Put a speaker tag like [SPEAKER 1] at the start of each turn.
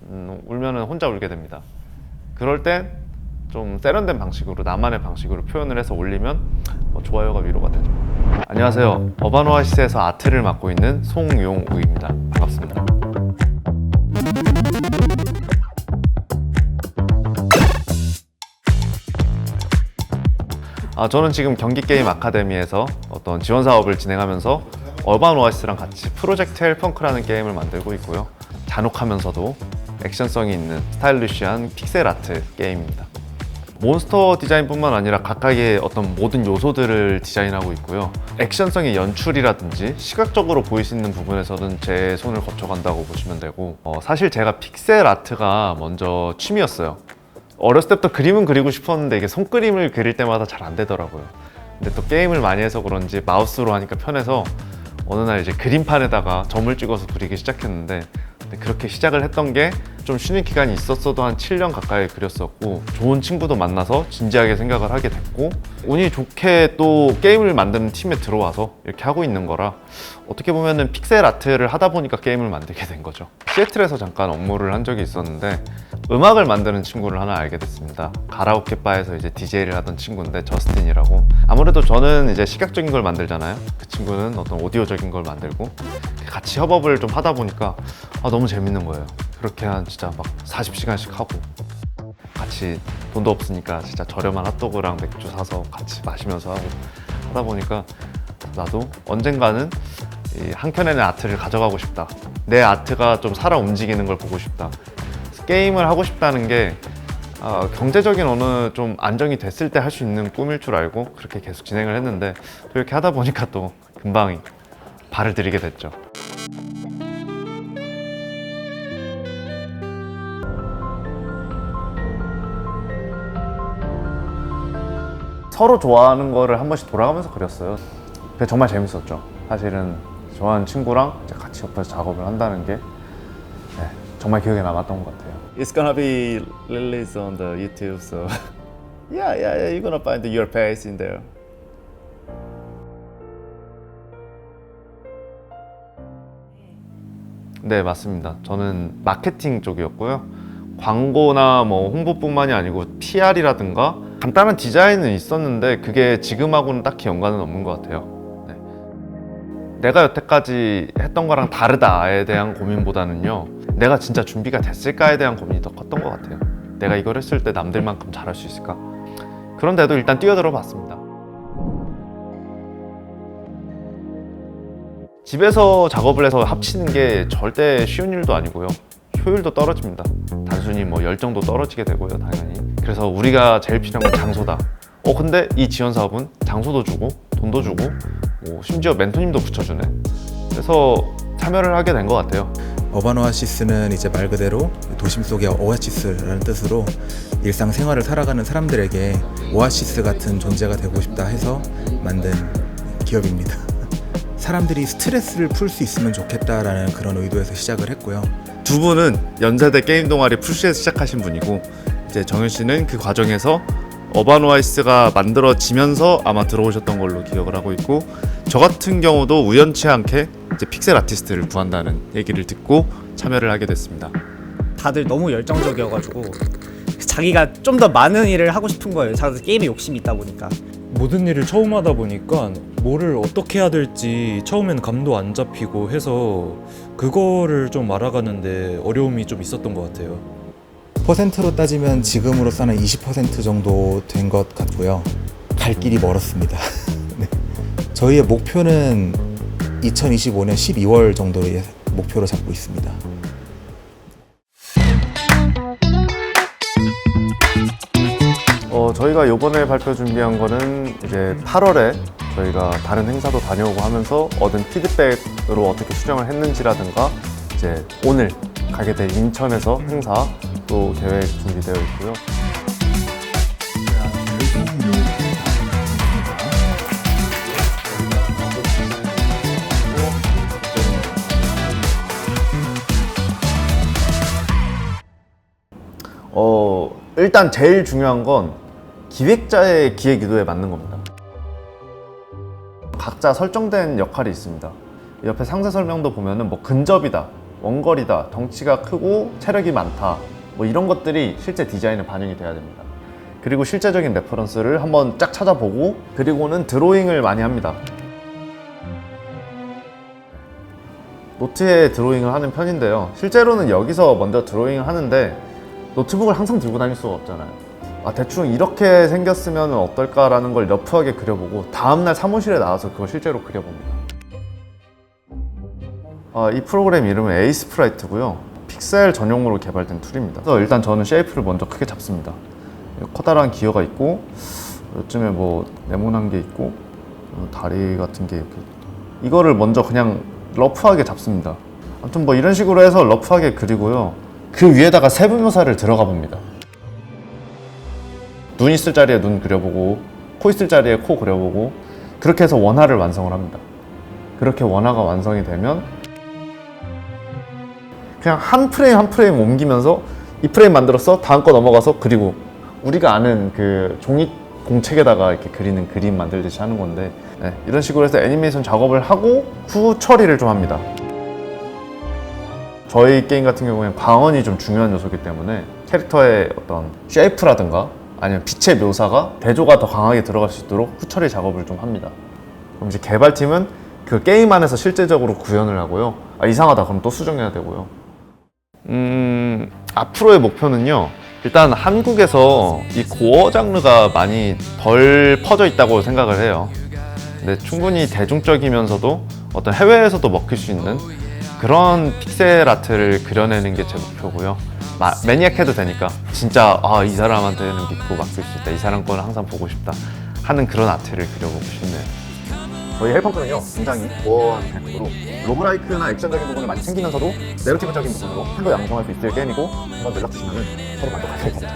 [SPEAKER 1] 울면은 혼자 울게 됩니다. 그럴 땐 좀 세련된 방식으로, 나만의 방식으로 표현을 해서 올리면 좋아요가 위로가 되죠. 안녕하세요. 어반오아시스에서 아트를 맡고 있는 송용우입니다. 반갑습니다. 저는 지금 경기게임 아카데미에서 어떤 지원 사업을 진행하면서 어반오아시스랑 같이 프로젝트 헬펑크라는 게임을 만들고 있고요. 잔혹하면서도 액션성이 있는 스타일리시한 픽셀 아트 게임입니다. 몬스터 디자인뿐만 아니라 각각의 어떤 모든 요소들을 디자인하고 있고요. 액션성의 연출이라든지 시각적으로 보이시는 부분에서는 제 손을 거쳐간다고 보시면 되고, 사실 제가 픽셀 아트가 먼저 취미였어요. 어렸을 때부터 그림은 그리고 싶었는데 이게 손그림을 그릴 때마다 잘 안 되더라고요. 근데 또 게임을 많이 해서 그런지 마우스로 하니까 편해서 어느 날 이제 그림판에다가 점을 찍어서 그리기 시작했는데, 그렇게 시작을 했던 게 좀 쉬는 기간이 있었어도 한 7년 가까이 그렸었고, 좋은 친구도 만나서 진지하게 생각을 하게 됐고, 운이 좋게 또 게임을 만드는 팀에 들어와서 이렇게 하고 있는 거라, 어떻게 보면은 픽셀 아트를 하다 보니까 게임을 만들게 된 거죠. 시애틀에서 잠깐 업무를 한 적이 있었는데 음악을 만드는 친구를 하나 알게 됐습니다. 가라오케 바에서 이제 DJ를 하던 친구인데, 저스틴이라고. 아무래도 저는 이제 시각적인 걸 만들잖아요. 그 친구는 어떤 오디오적인 걸 만들고, 같이 협업을 좀 하다 보니까 너무 재밌는 거예요. 그렇게 한 진짜 막 40시간씩 하고, 같이 돈도 없으니까 진짜 저렴한 핫도그랑 맥주 사서 같이 마시면서 하고 하다 보니까, 나도 언젠가는 이 한켠에는 아트를 가져가고 싶다. 내 아트가 좀 살아 움직이는 걸 보고 싶다. 게임을 하고 싶다는 게 경제적인 어느 좀 안정이 됐을 때 할 수 있는 꿈일 줄 알고 그렇게 계속 진행을 했는데, 또 이렇게 하다 보니까 또 금방 발을 들이게 됐죠. 서로 좋아하는 거를 한 번씩 돌아가면서 그렸어요. 그게 정말 재밌었죠. 사실은 좋아하는 친구랑 같이 옆에서 작업을 한다는 게 정말 기억에 남았던 것 같아요. It's gonna be released on the YouTube, so yeah, you're gonna find your face in there. 네, 맞습니다. 저는 마케팅 쪽이었고요. 광고나 홍보뿐만이 아니고 PR이라든가 간단한 디자인은 있었는데, 그게 지금하고는 딱히 연관은 없는 것 같아요. 네. 내가 여태까지 했던 거랑 다르다에 대한 고민보다는요, 내가 진짜 준비가 됐을까에 대한 고민이 더 컸던 것 같아요. 내가 이걸 했을 때 남들만큼 잘할 수 있을까? 그런데도 일단 뛰어들어 봤습니다. 집에서 작업을 해서 합치는 게 절대 쉬운 일도 아니고요. 효율도 떨어집니다. 단순히 열정도 떨어지게 되고요, 당연히. 그래서 우리가 제일 필요한 건 장소다. 근데 이 지원 사업은 장소도 주고 돈도 주고 심지어 멘토님도 붙여주네. 그래서 참여를 하게 된 것 같아요.
[SPEAKER 2] 어반오아시스는 이제 말 그대로 도심 속의 오아시스라는 뜻으로 일상생활을 살아가는 사람들에게 오아시스 같은 존재가 되고 싶다 해서 만든 기업입니다. 사람들이 스트레스를 풀 수 있으면 좋겠다라는 그런 의도에서 시작을 했고요.
[SPEAKER 1] 두 분은 연세대 게임 동아리 푸시에서 시작하신 분이고, 이제 정현 씨는 그 과정에서 어반오아시스가 만들어지면서 아마 들어오셨던 걸로 기억을 하고 있고, 저 같은 경우도 우연치 않게 이제 픽셀 아티스트를 구한다는 얘기를 듣고 참여를 하게 됐습니다.
[SPEAKER 3] 다들 너무 열정적이어가지고 자기가 좀 더 많은 일을 하고 싶은 거예요. 자기 게임에 욕심이 있다 보니까.
[SPEAKER 4] 모든 일을 처음 하다 보니까 뭐를 어떻게 해야 될지 처음엔 감도 안 잡히고 해서 그거를 좀 알아가는데 어려움이 좀 있었던 것 같아요.
[SPEAKER 2] 퍼센트로 따지면 지금으로서는 20% 정도 된 것 같고요. 갈 길이 멀었습니다. 네. 저희의 목표는 2025년 12월 정도의 목표로 잡고 있습니다.
[SPEAKER 1] 저희가 이번에 발표 준비한 거는 이제 8월에 저희가 다른 행사도 다녀오고 하면서 얻은 피드백으로 어떻게 수정을 했는지라든가, 이제 오늘 가게 될 인천에서 행사 또 계획 준비되어 있고요. 일단 제일 중요한 건 기획자의 기획 의도에 맞는 겁니다. 각자 설정된 역할이 있습니다. 옆에 상세 설명도 보면은 근접이다, 원거리다, 덩치가 크고 체력이 많다, 뭐 이런 것들이 실제 디자인에 반영이 돼야 됩니다. 그리고 실제적인 레퍼런스를 한번 쫙 찾아보고, 그리고는 드로잉을 많이 합니다. 노트에 드로잉을 하는 편인데요, 실제로는 여기서 먼저 드로잉을 하는데 노트북을 항상 들고 다닐 수가 없잖아요. 대충 이렇게 생겼으면 어떨까라는 걸 러프하게 그려보고 다음날 사무실에 나와서 그걸 실제로 그려봅니다. 이 프로그램 이름은 에이스프라이트고요, 픽셀 전용으로 개발된 툴입니다. 그래서 일단 저는 쉐이프를 먼저 크게 잡습니다. 커다란 기어가 있고, 요즘에 뭐 네모난 게 있고, 다리 같은 게 이렇게, 이거를 먼저 그냥 러프하게 잡습니다. 아무튼 뭐 이런 식으로 해서 러프하게 그리고요, 그 위에다가 세부 묘사를 들어가 봅니다. 눈 있을 자리에 눈 그려보고, 코 있을 자리에 코 그려보고, 그렇게 해서 원화를 완성을 합니다. 그렇게 원화가 완성이 되면 그냥 한 프레임 한 프레임 옮기면서 이 프레임 만들었어? 다음 거 넘어가서 그리고 우리가 아는 그 종이 공책에다가 이렇게 그리는 그림 만들듯이 하는 건데, 이런 식으로 해서 애니메이션 작업을 하고 후 처리를 좀 합니다. 저희 게임 같은 경우에는 광원이 좀 중요한 요소이기 때문에 캐릭터의 어떤 쉐이프라든가 아니면 빛의 묘사가 대조가 더 강하게 들어갈 수 있도록 후 처리 작업을 좀 합니다. 그럼 이제 개발팀은 그 게임 안에서 실제적으로 구현을 하고요. 이상하다 그럼 또 수정해야 되고요. 앞으로의 목표는요, 일단 한국에서 이 고어 장르가 많이 덜 퍼져 있다고 생각을 해요. 근데 충분히 대중적이면서도 어떤 해외에서도 먹힐 수 있는 그런 픽셀 아트를 그려내는 게 제 목표고요. 매니악해도 되니까 진짜 이 사람한테는 믿고 맡길 수 있다, 이 사람 거는 항상 보고 싶다 하는 그런 아트를 그려보고 싶네요. 저희 헬펑크는요, 굉장히 고어한 로 로그라이크나 액션적인 부분을 많이 챙기면서도 내러티브적인 부분으로 팬도 양성할 수 있을 게임이고, 한번 연락 주시면 서로 만족하실 겁니다.